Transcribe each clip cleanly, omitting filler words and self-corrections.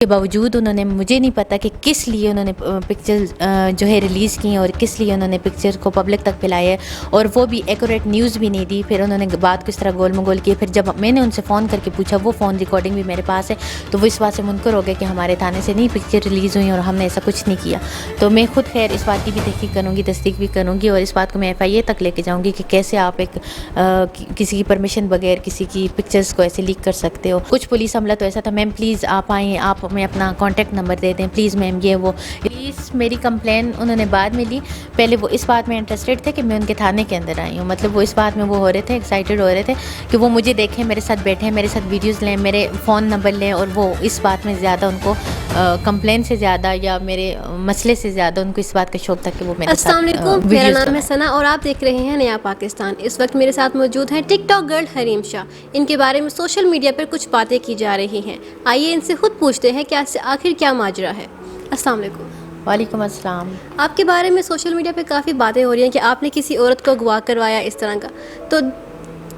کے باوجود انہوں نے مجھے نہیں پتا کہ کس لیے انہوں نے پکچر جو ہے ریلیز کی اور کس لیے انہوں نے پکچر کو پبلک تک پھیلایا ہے، اور وہ بھی ایکوریٹ نیوز بھی نہیں دی. پھر انہوں نے بات کس طرح گول مگول کی. پھر جب میں نے ان سے فون کر کے پوچھا، وہ فون ریکارڈنگ بھی میرے پاس ہے، تو وہ اس بات سے منکر ہو گئے کہ ہمارے تھانے سے نہیں پکچر ریلیز ہوئی اور ہم نے ایسا کچھ نہیں کیا. تو میں خود خیر اس بات کی بھی تحقیق کروں گی، تصدیق بھی کروں گی، اور اس بات کو میں FIA تک لے کے جاؤں گی کہ کیسے آپ ایک کسی کی پرمیشن بغیر کسی کی پکچرز کو ایسے لیک کر سکتے ہو. کچھ پولیس عملہ تو ایسا تھا، میم پلیز آپ آئیں، آپ ہمیں اپنا کانٹیکٹ نمبر دے دیں پلیز میم، یہ وہ. پلیز میری کمپلین انہوں نے بعد میں لی. پہلے وہ اس بات میں انٹرسٹڈ تھے کہ میں ان کے تھانے کے اندر آئی ہوں، مطلب وہ اس بات میں وہ ہو رہے تھے، ایکسائٹیڈ ہو رہے تھے کہ وہ مجھے دیکھیں، میرے ساتھ بیٹھیں، میرے ساتھ ویڈیوز لیں، میرے فون نمبر لیں، اور وہ اس بات میں زیادہ ان کو کمپلین سے زیادہ یا میرے مسئلے سے زیادہ ان کو اس بات کا شوق تھا کہ وہ میرے ساتھ السلام علیکم، میرا نام ہے ثنا اور آپ دیکھ رہے ہیں نیا پاکستان. اس وقت میرے ساتھ موجود ہیں ٹک ٹاک گرل حریم شاہ. ان کے بارے میں سوشل میڈیا پر کچھ باتیں کی جا رہی ہیں. آئیے ان سے خود پوچھتے ہیں کہ آخر کیا ماجرا ہے. السلام علیکم. وعلیکم السلام. آپ کے بارے میں سوشل میڈیا پہ کافی باتیں ہو رہی ہیں کہ آپ نے کسی عورت کو اغوا کروایا اس طرح کا، تو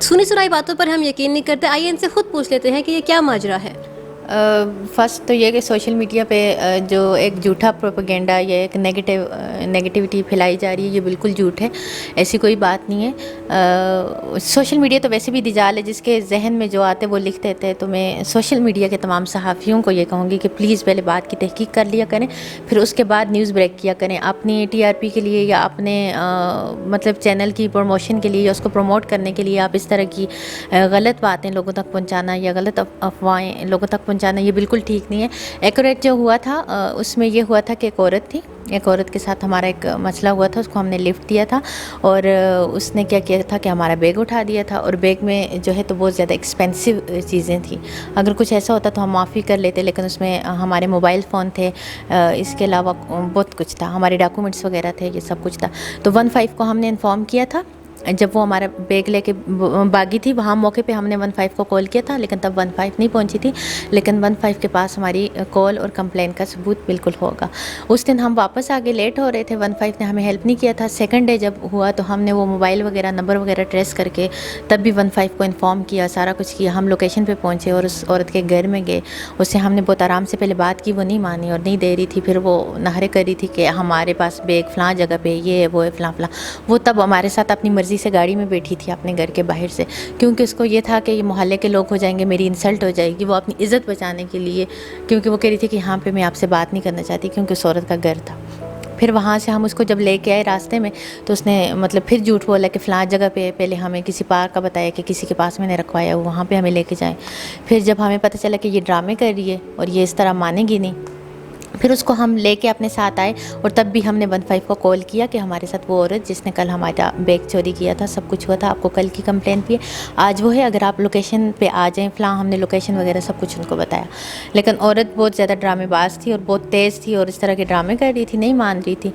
سنی سنائی باتوں پر ہم یقین نہیں کرتے. آئیے ان سے خود پوچھ لیتے ہیں کہ یہ کیا ماجرا ہے. فرسٹ تو یہ کہ سوشل میڈیا پہ جو ایک جھوٹا پروپیگنڈا یا ایک نیگیٹیوٹی پھیلائی جا رہی ہے، یہ بالکل جھوٹ ہے، ایسی کوئی بات نہیں ہے. سوشل میڈیا تو ویسے بھی دجال ہے، جس کے ذہن میں جو آتے وہ لکھ دیتے ہیں. تو میں سوشل میڈیا کے تمام صحافیوں کو یہ کہوں گی کہ پلیز پہلے بات کی تحقیق کر لیا کریں، پھر اس کے بعد نیوز بریک کیا کریں. اپنی TRP کے لیے یا اپنے مطلب چینل کی پروموشن کے لیے یا اس کو پروموٹ کرنے کے لیے آپ اس طرح کی غلط باتیں لوگوں تک پہنچانا یا غلط افواہیں لوگوں تک پہنچانا، یہ بالکل ٹھیک نہیں ہے. ایکوریٹ جو ہوا تھا اس میں یہ ہوا تھا کہ ایک عورت کے ساتھ ہمارا ایک مسئلہ ہوا تھا، اس کو ہم نے لفٹ دیا تھا، اور اس نے کیا کیا تھا کہ ہمارا بیگ اٹھا دیا تھا، اور بیگ میں جو ہے تو بہت زیادہ ایکسپینسو چیزیں تھیں. اگر کچھ ایسا ہوتا تو ہم معافی کر لیتے، لیکن اس میں ہمارے موبائل فون تھے، اس کے علاوہ بہت کچھ تھا، ہمارے ڈاکومنٹس وغیرہ تھے، یہ سب کچھ تھا. تو 15 کو ہم نے انفارم کیا تھا. جب وہ ہمارا بیگ لے کے باغی تھی وہاں موقع پہ ہم نے 15 کو کال کیا تھا، لیکن تب 15 نہیں پہنچی تھی. لیکن 15 کے پاس ہماری کال اور کمپلین کا ثبوت بالکل ہوگا. اس دن ہم واپس آگے لیٹ ہو رہے تھے، 15 نے ہمیں ہیلپ نہیں کیا تھا. سیکنڈ ڈے جب ہوا تو ہم نے وہ موبائل وغیرہ نمبر وغیرہ ٹریس کر کے تب بھی 15 کو انفارم کیا، سارا کچھ کیا. ہم لوکیشن پہ پہنچے اور اس عورت کے گھر میں گئے. اس سے ہم نے بہت آرام سے پہلے بات کی، وہ نہیں مانی اور نہیں دے رہی تھی. پھر وہ نہرے کر رہی تھی کہ ہمارے پاس بیگ فلاں جگہ پہ یہ ہے وہ ہے فلاں فلاں. وہ تب ہمارے ساتھ اپنی مرضی سے گاڑی میں بیٹھی تھی اپنے گھر کے باہر سے، کیونکہ اس کو یہ تھا کہ یہ محلے کے لوگ ہو جائیں گے، میری انسلٹ ہو جائے گی. وہ اپنی عزت بچانے کے لیے، کیونکہ وہ کہہ رہی تھی کہ یہاں پہ میں آپ سے بات نہیں کرنا چاہتی کیونکہ اس عورت کا گھر تھا. پھر وہاں سے ہم اس کو جب لے کے آئے راستے میں تو اس نے مطلب پھر جھوٹ بولا کہ فلاں جگہ پہ، پہلے ہمیں کسی پارک کا بتایا کہ کسی کے پاس میں نے رکھوایا، وہاں پہ ہمیں لے کے جائیں. پھر جب ہمیں پتہ چلا کہ یہ ڈرامے کر رہی ہے اور یہ اس طرح مانے گی نہیں، پھر اس کو ہم لے کے اپنے ساتھ آئے. اور تب بھی ہم نے 15 کو کال کیا کہ ہمارے ساتھ وہ عورت جس نے کل ہمارا بیگ چوری کیا تھا، سب کچھ ہوا تھا، آپ کو کل کی کمپلین بھی ہے، آج وہ ہے، اگر آپ لوکیشن پہ آ جائیں فلاں. ہم نے لوکیشن وغیرہ سب کچھ ان کو بتایا. لیکن عورت بہت زیادہ ڈرامے باز تھی اور بہت تیز تھی اور اس طرح کے ڈرامے کر رہی تھی، نہیں مان رہی تھی.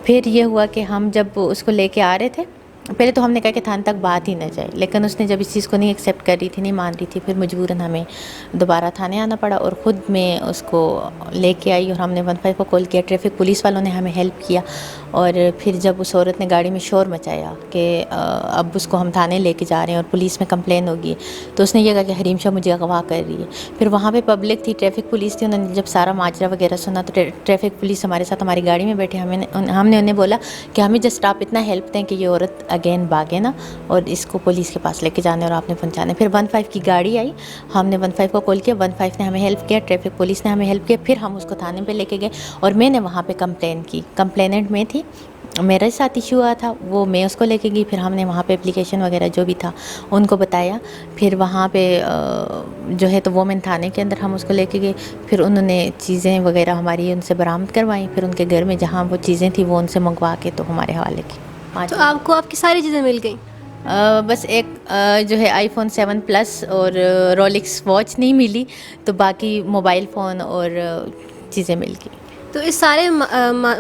پھر یہ ہوا کہ ہم جب اس کو لے کے آ رہے تھے، پہلے تو ہم نے کہا کہ تھانے تک بات ہی نہ جائے، لیکن اس نے جب اس چیز کو نہیں ایکسیپٹ کر رہی تھی، نہیں مان رہی تھی، پھر مجبوراً ہمیں دوبارہ تھانے آنا پڑا اور خود میں اس کو لے کے آئی. اور ہم نے 15 کو کال کیا، ٹریفک پولیس والوں نے ہمیں ہیلپ کیا. اور پھر جب اس عورت نے گاڑی میں شور مچایا کہ اب اس کو ہم تھانے لے کے جا رہے ہیں اور پولیس میں کمپلین ہوگی، تو اس نے یہ کہا کہ حریم شاہ مجھے اغوا کر رہی ہے. پھر وہاں پہ پبلک تھی، ٹریفک پولیس تھی، انہوں نے جب سارا ماجرا وغیرہ سنا تو ٹریفک پولیس ہمارے ساتھ ہماری گاڑی میں بیٹھے. ہم نے انہیں بولا کہ ہمیں جسٹ آپ اتنا ہیلپ دیں کہ یہ عورت اگین بھاگے نا اور اس کو پولیس کے پاس لے کے جانے اور آپ نے پہنچانے. پھر 15 کی گاڑی آئی، ہم نے 15 کو کال کیا، 15 نے ہمیں ہیلپ کیا، ٹریفک پولیس نے ہمیں ہیلپ کیا. پھر ہم اس کو تھانے پہ لے کے گئے اور میں نے وہاں پہ کمپلین کی. کمپلیننٹ میں تھی، میرے ساتھ ایشو ہوا تھا، وہ میں اس کو لے کے گئی. پھر ہم نے وہاں پہ اپلیکیشن وغیرہ جو بھی تھا ان کو بتایا. پھر وہاں پہ جو ہے تو وومن تھانے کے اندر ہم اس کو لے کے گئے. پھر انہوں نے چیزیں وغیرہ ہماری ان سے برآمد کروائیں. پھر ان کے گھر میں جہاں وہ چیزیں تھیں وہ ان سے منگوا کے تو ہمارے حوالے کی. تو آپ کو آپ کی ساری چیزیں مل گئیں؟ بس ایک جو ہے iPhone 7 Plus اور رولیکس واچ نہیں ملی، تو باقی موبائل فون اور چیزیں مل گئی. تو اس سارے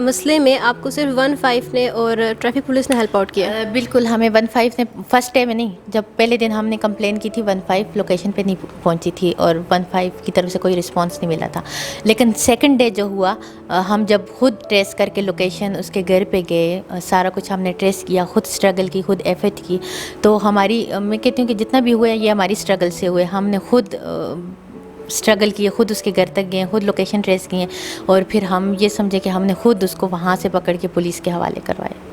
مسئلے میں آپ کو صرف 15 نے اور ٹریفک پولیس نے ہیلپ آؤٹ کیا؟ بالکل، ہمیں 15 نے فرسٹ ڈے میں نہیں، جب پہلے دن ہم نے کمپلین کی تھی 15 لوکیشن پہ نہیں پہنچی تھی اور 15 کی طرف سے کوئی رسپانس نہیں ملا تھا. لیکن سیکنڈ ڈے جو ہوا، ہم جب خود ٹریس کر کے لوکیشن اس کے گھر پہ گئے، سارا کچھ ہم نے ٹریس کیا، خود اسٹرگل کی، خود ایفرٹ کی. تو ہماری، میں کہتی ہوں کہ جتنا بھی ہوا ہے یہ ہماری اسٹرگل سے ہوئے. ہم نے خود اسٹرگل کیے، خود اس کے گھر تک گئے، خود لوکیشن ٹریس کیے، اور پھر ہم یہ سمجھے کہ ہم نے خود اس کو وہاں سے پکڑ کے پولیس کے حوالے کروائے۔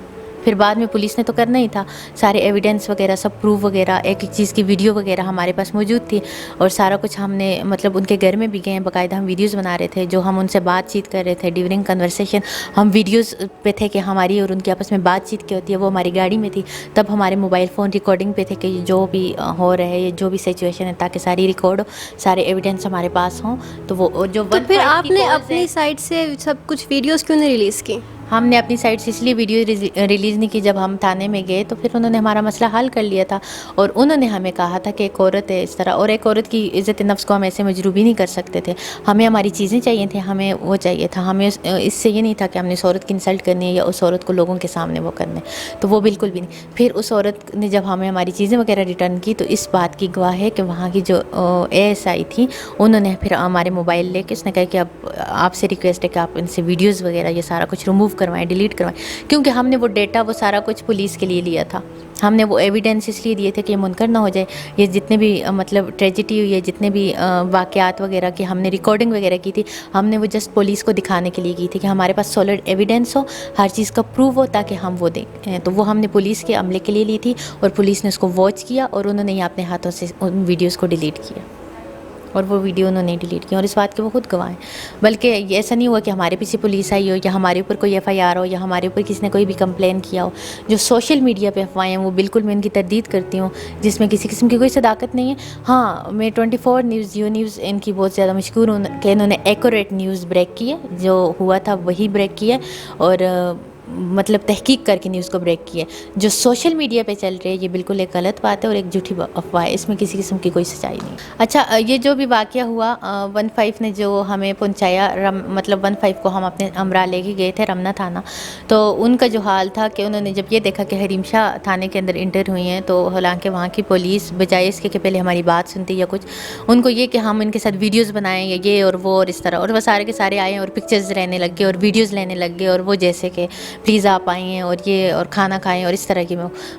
پھر بعد میں پولیس نے تو کرنا ہی تھا، سارے ایویڈنس وغیرہ سب پروف وغیرہ، ایک ایک چیز کی ویڈیو وغیرہ ہمارے پاس موجود تھی، اور سارا کچھ ہم نے مطلب ان کے گھر میں بھی گئے، باقاعدہ ہم ویڈیوز بنا رہے تھے، جو ہم ان سے بات چیت کر رہے تھے ڈیورنگ کنورسیشن، ہم ویڈیوز پہ تھے کہ ہماری اور ان کی آپس میں بات چیت کی ہوتی ہے، وہ ہماری گاڑی میں تھی، تب ہمارے موبائل فون ریکارڈنگ پہ تھے کہ جو بھی ہو رہا ہے، جو بھی سچویشن ہے، تاکہ ساری ریکارڈ ہو، سارے ایویڈنس ہمارے پاس ہوں۔ تو وہ جو تو پھر آپ نے اپنی سائٹ سے سب کچھ ویڈیوز کیوں نہیں ریلیز کی؟ ہم نے اپنی سائٹ سے اس لیے ویڈیو ریلیز نہیں کی، جب ہم تھانے میں گئے تو پھر انہوں نے ہمارا مسئلہ حل کر لیا تھا، اور انہوں نے ہمیں کہا تھا کہ ایک عورت ہے اس طرح، اور ایک عورت کی عزت نفس کو ہم ایسے مجروح نہیں کر سکتے تھے، ہمیں ہماری چیزیں چاہیے تھیں، ہمیں وہ چاہیے تھا، ہمیں اس سے یہ نہیں تھا کہ ہم نے اس عورت کی انسلٹ کرنی ہے یا اس عورت کو لوگوں کے سامنے وہ کرنا ہے، تو وہ بالکل بھی نہیں۔ پھر اس عورت نے جب ہمیں ہماری چیزیں وغیرہ ریٹرن کی تو اس بات کی گواہ ہے کہ وہاں کی جو ASI تھی، انہوں نے پھر ہمارے موبائل لے کے اس نے کہا کہ اب آپ سے ریکویسٹ ہے کہ آپ ان سے ویڈیوز وغیرہ یہ سارا کچھ ریموو کروائیں، ڈیلیٹ کروائیں، کیونکہ ہم نے وہ ڈیٹا وہ سارا کچھ پولیس کے لیے لیا تھا، ہم نے وہ ایویڈنس اس لیے دیے تھے کہ یہ منکر نہ ہو جائے، یہ جتنے بھی مطلب ٹریجڈی ہوئی ہے، جتنے بھی واقعات وغیرہ کی ہم نے ریکارڈنگ وغیرہ کی تھی، ہم نے وہ جسٹ پولیس کو دکھانے کے لیے کی تھی کہ ہمارے پاس سالڈ ایویڈنس ہو، ہر چیز کا پروف ہو، تاکہ ہم وہ دیں، تو وہ ہم نے پولیس کے عملے کے لیے لی تھی، اور پولیس نے اس کو واچ کیا، اور انہوں نے یہ اپنے ہاتھوں سے ان ویڈیوز کو ڈیلیٹ کیا، اور وہ ویڈیو انہوں نے ڈیلیٹ کی، اور اس بات کے وہ خود گواہ ہیں۔ بلکہ یہ ایسا نہیں ہوا کہ ہمارے پیچھے پولیس آئی ہو، یا ہمارے اوپر کوئی FIR ہو، یا ہمارے اوپر کسی نے کوئی بھی کمپلین کیا ہو۔ جو سوشل میڈیا پہ افواہیں ہیں وہ بالکل میں ان کی تردید کرتی ہوں، جس میں کسی قسم کی کوئی صداقت نہیں ہے۔ ہاں، میں 24 نیوز، یو نیوز ان کی بہت زیادہ مشکور ہوں کہ انہوں نے ایکوریٹ نیوز بریک کی ہے، جو ہوا تھا وہی بریک کی ہے، اور مطلب تحقیق کر کے نیوز کو بریک کی ہے۔ جو سوشل میڈیا پہ چل رہے ہیں یہ بالکل ایک غلط بات ہے اور ایک جھوٹی افواہ ہے، اس میں کسی قسم کی کوئی سچائی نہیں۔ اچھا، یہ جو بھی واقعہ ہوا 15 نے جو ہمیں پہنچایا، مطلب 15 کو ہم اپنے ہمراہ لے کے گئے تھے رمنا تھانہ، تو ان کا جو حال تھا کہ انہوں نے جب یہ دیکھا کہ حریم شاہ تھانے کے اندر انٹر ہوئی ہیں، تو حالانکہ وہاں کی پولیس بجائے اس کے کہ پہلے ہماری بات سنتی یا کچھ، ان کو یہ کہ ہم ان کے ساتھ ویڈیوز بنائیں یا یہ اور وہ اور اس طرح، اور وہ سارے کے سارے آئے اور پکچرز رہنے لگ گئے اور ویڈیوز لینے لگ گئے، اور وہ جیسے کہ پلیز آپ آئیں اور یہ اور کھانا کھائیں، اور اس طرح کی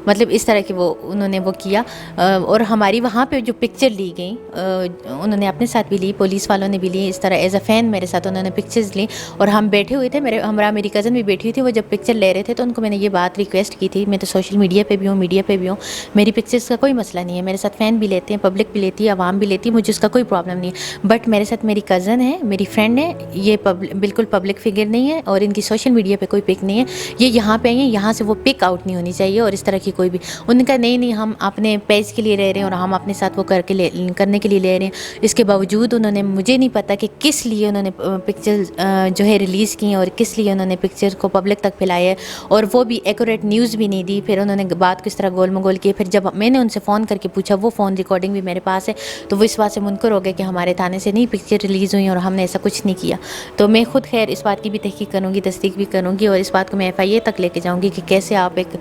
مطلب اس طرح کی وہ انہوں نے وہ کیا، اور ہماری وہاں پہ جو پکچر لی گئی انہوں نے اپنے ساتھ بھی لی، پولیس والوں نے بھی لی، اس طرح ایز اے فین میرے ساتھ انہوں نے پکچرز لی، اور ہم بیٹھے ہوئے تھے، میرے ہمراہ میری کزن بھی بیٹھی ہوئی تھی، وہ جب پکچر لے رہے تھے تو ان کو میں نے یہ بات ریکویسٹ کی تھی، میں تو سوشل میڈیا پہ بھی ہوں، میڈیا پہ بھی ہوں، میری پکچرز کا کوئی مسئلہ نہیں ہے، میرے ساتھ فین بھی لیتے ہیں، پبلک بھی لیتی ہے، عوام بھی لیتی ہے، مجھے اس کا کوئی پرابلم نہیں ہے، بٹ میرے ساتھ میری کزن ہے، میری فرینڈ ہے، یہ بالکل پبلک فگر نہیں ہے، اور ان کی سوشل میڈیا پہ کوئی پک نہیں ہے، یہ یہاں پہ آئی ہیں، یہاں سے وہ پک آؤٹ نہیں ہونی چاہیے، اور اس طرح کی کوئی بھی، انہوں نے کہا نہیں ہم اپنے پیج کے لیے رہ رہے ہیں اور ہم اپنے ساتھ وہ کرنے کے لیے لے رہے ہیں، اس کے باوجود انہوں نے، مجھے نہیں پتہ کہ کس لیے انہوں نے پکچر جو ہے ریلیز کی ہیں اور کس لیے انہوں نے پکچر کو پبلک تک پھیلایا ہے، اور وہ بھی ایکوریٹ نیوز بھی نہیں دی، پھر انہوں نے بات کس طرح گول مگول کی، پھر جب میں نے ان سے فون کر کے پوچھا، وہ فون ریکارڈنگ بھی میرے پاس ہے، تو وہ اس بات سے منکر ہو گئے کہ ہمارے تھانے سے نہیں پکچر ریلیز ہوئی اور ہم نے ایسا کچھ نہیں کیا، تو میں خود خیر اس بات کی بھی تحقیق کروں گی، تصدیق بھی کروں گی، اور اس بات کو میں FIA تک لے کے جاؤں گی کہ کیسے آپ ایک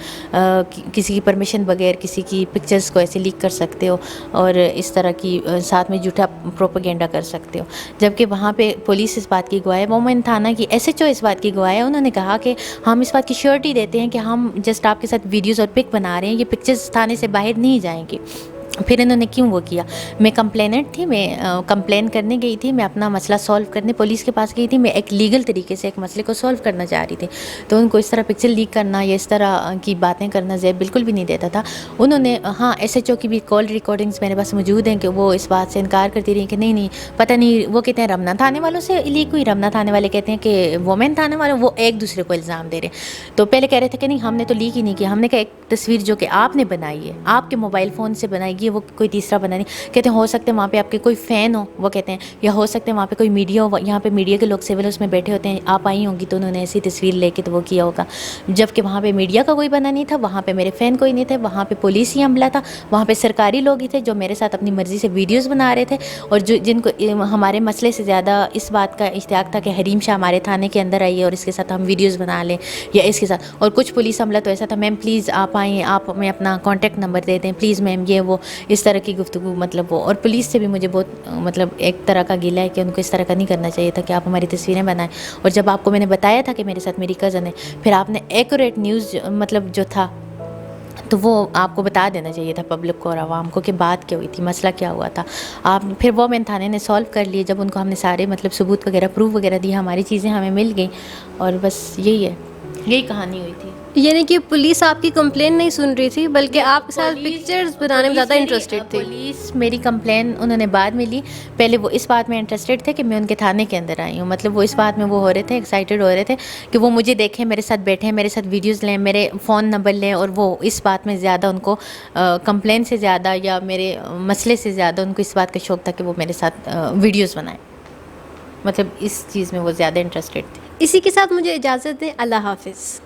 کسی کی پرمیشن بغیر کسی کی پکچرز کو ایسے لیک کر سکتے ہو اور اس طرح کی ساتھ میں جھوٹا پروپیگنڈا کر سکتے ہو، جبکہ وہاں پہ پولیس اس بات کی گواہ ہے، مومن تھانہ کی SHO اس بات کی گواہ ہے، انہوں نے کہا کہ ہم اس بات کی شیورٹی دیتے ہیں کہ ہم جسٹ آپ کے ساتھ ویڈیوز اور پک بنا رہے ہیں، یہ پکچرز تھانے سے باہر نہیں جائیں گی۔ پھر انہوں نے کیوں وہ کیا، میں کمپلیننٹ تھی، میں کمپلین کرنے گئی تھی، میں اپنا مسئلہ سولو کرنے پولیس کے پاس گئی تھی، میں ایک لیگل طریقے سے ایک مسئلے کو سولو کرنا چاہ رہی تھی، تو ان کو اس طرح پکچر لیک کرنا یا اس طرح کی باتیں کرنا زیب بالکل بھی نہیں دیتا تھا۔ انہوں نے ہاں SHO کی بھی کال ریکارڈنگز میرے پاس موجود ہیں کہ وہ اس بات سے انکار کرتی رہی کہ نہیں پتہ نہیں، وہ کہتے ہیں رمنا تھانے والوں سے لیک ہوئی، رمنا تھانے والے کہتے ہیں کہ وومن تھانے والوں، وہ ایک دوسرے کو الزام دے رہے ہیں، تو پہلے کہہ رہے تھے کہ نہیں ہم نے تو لیک ہی نہیں کیا، ہم نے کہا ایک تصویر جو کہ آپ نے بنائی ہے، آپ کے موبائل فون سے بنائی گئی، وہ کوئی تیسرا بنا نہیں، کہتے ہیں ہو سکتے ہیں وہاں پہ آپ کے کوئی فین ہو، وہ کہتے ہیں، یا ہو سکتے ہیں وہاں پہ کوئی میڈیا ہو، یہاں پہ میڈیا کے لوگ سول اس میں بیٹھے ہوتے ہیں، آپ آئی ہوں گی تو انہوں نے ایسی تصویر لے کے تو وہ کیا ہوگا، جبکہ وہاں پہ میڈیا کا کوئی بنا نہیں تھا، وہاں پہ میرے فین کوئی نہیں تھے، وہاں پہ پولیس ہی عملہ تھا، وہاں پہ سرکاری لوگ ہی تھے جو میرے ساتھ اپنی مرضی سے ویڈیوز بنا رہے تھے، اور جن کو ہمارے مسئلے سے زیادہ اس بات کا اشتیاق تھا کہ حریم شاہ ہمارے تھانے کے اندر آئی ہے اور اس کے ساتھ ہم ویڈیوز بنا لیں یا اس کے ساتھ، اور کچھ پولیس عملہ تو ایسا تھا میم پلیز آپ آئیں، آپ ہمیں اپنا کانٹیکٹ نمبر دے دیں پلیز میم، یہ وہ اس طرح کی گفتگو، مطلب وہ، اور پولیس سے بھی مجھے بہت مطلب ایک طرح کا گلہ ہے کہ ان کو اس طرح کا نہیں کرنا چاہیے تھا کہ آپ ہماری تصویریں بنائیں، اور جب آپ کو میں نے بتایا تھا کہ میرے ساتھ میری کزن ہے، پھر آپ نے ایکوریٹ نیوز مطلب جو تھا تو وہ آپ کو بتا دینا چاہیے تھا پبلک کو اور عوام کو کہ بات کیا ہوئی تھی، مسئلہ کیا ہوا تھا. آپ پھر وہ میں تھانے نے سولو کر لیے جب ان کو ہم نے سارے مطلب ثبوت وغیرہ پروف وغیرہ دیے، ہماری چیزیں ہمیں مل گئیں، اور بس یہی ہے، یہی کہانی ہوئی تھی. یعنی کہ پولیس آپ کی کمپلین نہیں سن رہی تھی بلکہ آپ کے ساتھ پکچرز بنانے میں زیادہ انٹرسٹڈ تھی. پولیس میری کمپلین انہوں نے بعد میں لی، پہلے وہ اس بات میں انٹرسٹڈ تھے کہ میں ان کے تھانے کے اندر آئی ہوں، مطلب وہ اس بات میں وہ ہو رہے تھے، ایکسائٹیڈ ہو رہے تھے کہ وہ مجھے دیکھیں، میرے ساتھ بیٹھیں، میرے ساتھ ویڈیوز لیں، میرے فون نمبر لیں، اور وہ اس بات میں زیادہ ان کو کمپلین سے زیادہ یا میرے مسئلے سے زیادہ ان کو اس بات کا شوق تھا کہ وہ میرے ساتھ ویڈیوز بنائیں، مطلب اس چیز میں وہ زیادہ انٹرسٹڈ تھے. اسی کے ساتھ مجھے اجازت دیں. اللہ حافظ.